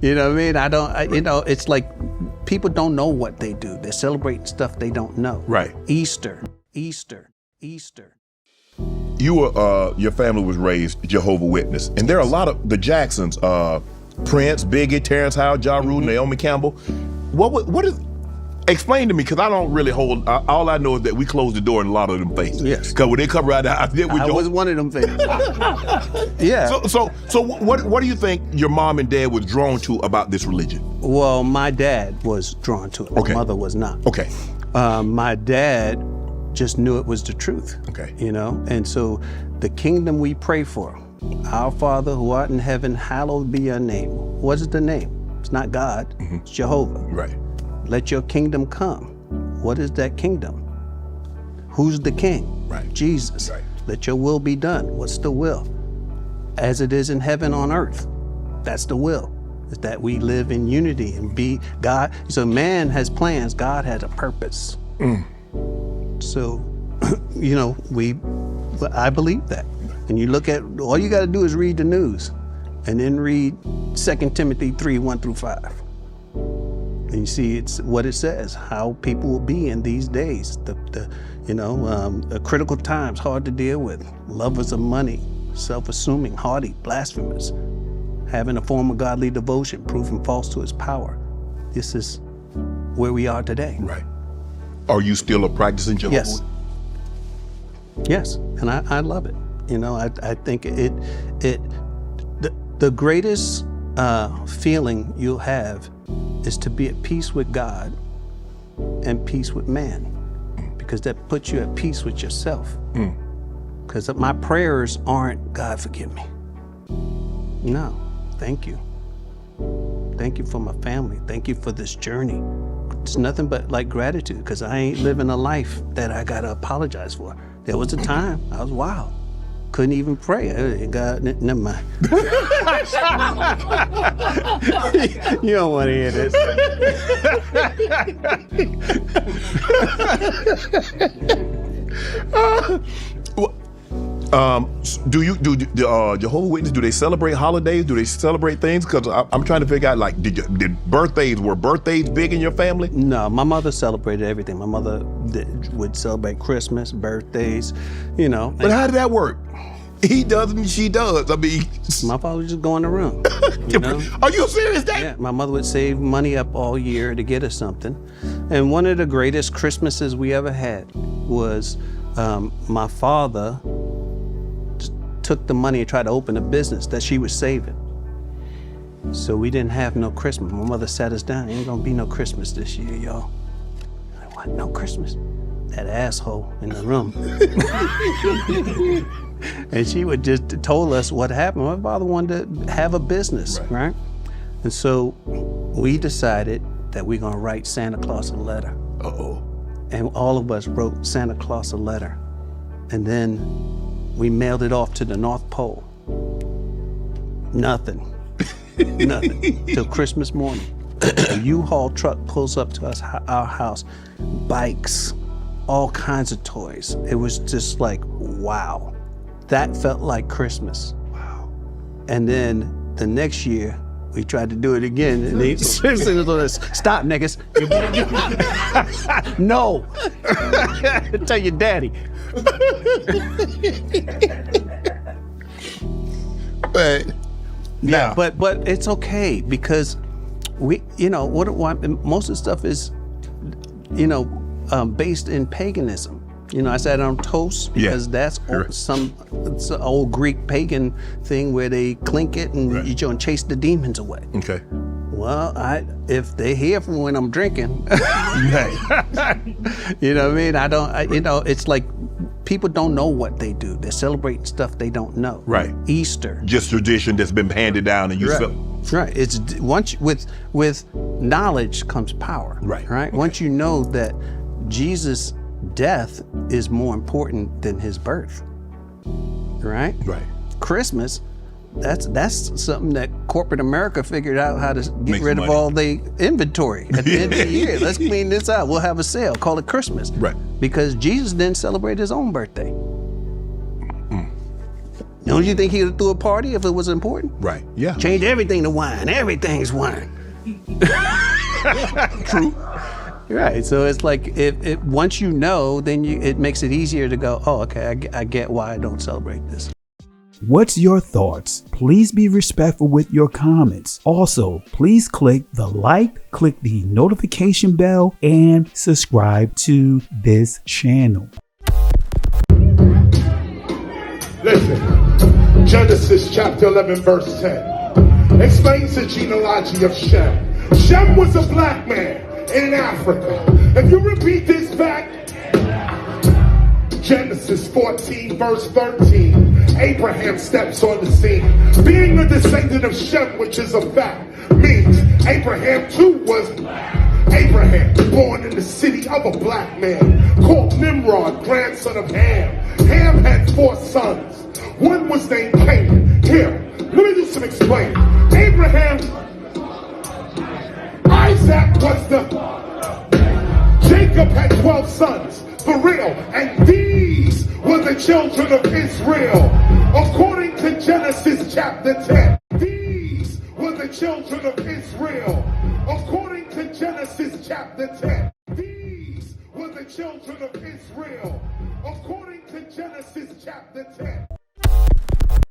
You know what I mean? It's like people don't know what they do. They're celebrating stuff they don't know. Right. Easter. You were, your family was raised Jehovah's Witness, and there are a lot of the Jacksons, Prince, Biggie, Terrence Howard, Ja Rule, Naomi Campbell. What is? Explain to me, because I don't really hold. All I know is that we closed the door in a lot of them faces. Yes. Because when they come around the house, I was one of them faces. Yeah. So what do you think your mom and dad was drawn to about this religion? Well, my dad was drawn to it. My mother was not. Okay. My dad just knew it was the truth. Okay. And so the kingdom we pray for, our Father who art in heaven, hallowed be your name. What is the name? It's not God, it's Jehovah. Right. Let your kingdom come. What is that kingdom? Who's the king? Right. Jesus. Right. Let your will be done. What's the will? As it is in heaven on earth. That's the will. Is that we live in unity and be God. So man has plans, God has a purpose. So, I believe that. And you look at, all you gotta do is read the news and then read 2 Timothy 3:1-5. And you see it's what it says, how people will be in these days. The critical times, hard to deal with. Lovers of money, self-assuming, haughty, blasphemous, having a form of godly devotion, proving false to its power. This is where we are today. Right. Are you still a practicing Jehovah's? Yes, and I love it. I think the greatest feeling you'll have is to be at peace with God and peace with man, because that puts you at peace with yourself. Because my prayers aren't, God forgive me. No, thank you. Thank you for my family. Thank you for this journey. It's nothing but like gratitude, because I ain't living a life that I gotta apologize for. There was a time I was wild. Couldn't even pray. God, never mind. You don't want to hear this. Do Jehovah's Witnesses, do they celebrate holidays? Do they celebrate things? Because I'm trying to figure out, like, were birthdays big in your family? No, my mother celebrated everything. My mother would celebrate Christmas, birthdays, But how did that work? He does and she does. I mean, my father was just going around. Are you serious, Dad? Yeah, my mother would save money up all year to get us something. And one of the greatest Christmases we ever had was my father took the money and tried to open a business that she was saving. So we didn't have no Christmas. My mother sat us down, ain't gonna be no Christmas this year, y'all. I'm like, what, no Christmas? That asshole in the room. And she would just told us what happened. My father wanted to have a business, right? And so we decided that we're gonna write Santa Claus a letter. And all of us wrote Santa Claus a letter. And then we mailed it off to the North Pole. Nothing. Till Christmas morning. A U-Haul truck pulls up to our house, bikes, all kinds of toys. It was just like, wow. That felt like Christmas. Wow. And then the next year, we tried to do it again, and they stop, niggas. No. Tell your daddy. Now, but it's okay, because we, most of the stuff is, based in paganism. I sat on toast because that's it's an old Greek pagan thing where they clink it and you and chase the demons away. Okay. Well, if they hear from when I'm drinking, you know what I mean? It's like people don't know what they do. They're celebrating stuff they don't know. Right. Easter. Just tradition that's been handed down, and you Right. It's once with knowledge comes power. Right. Right. Okay. Once you know that Jesus' death is more important than his birth. Right. Right. Christmas, that's something that corporate America figured out how to get Make rid some of money. all the inventory at the end of the year. Let's clean this out. We'll have a sale. Call it Christmas. Right. Because Jesus didn't celebrate his own birthday. Don't you think he would have threw a party if it was important? Right. Yeah. Change everything to wine. Everything's wine. True. Right. So it's like if once you know, then it makes it easier to go, oh, okay, I get why I don't celebrate this. What's your thoughts? Please be respectful with your comments. Also, please click the like, click the notification bell, and subscribe to this channel. Listen, Genesis chapter 11 verse 10 explains the genealogy of Shem. Shem was a black man in Africa. If you repeat this back, Genesis 14 verse 13, Abraham steps on the scene. Being a descendant of Shem, which is a fact, means Abraham too was Abraham, born in the city of a black man, called Nimrod, grandson of Ham. Ham had 4 sons. One was named Pagan. Here, let me do some explaining. Abraham, Isaac was Jacob had 12 sons, for real, and these were the children of Israel. According to Genesis chapter 10, these were the children of Israel. According to Genesis chapter 10, these were the children of Israel. According to Genesis chapter 10.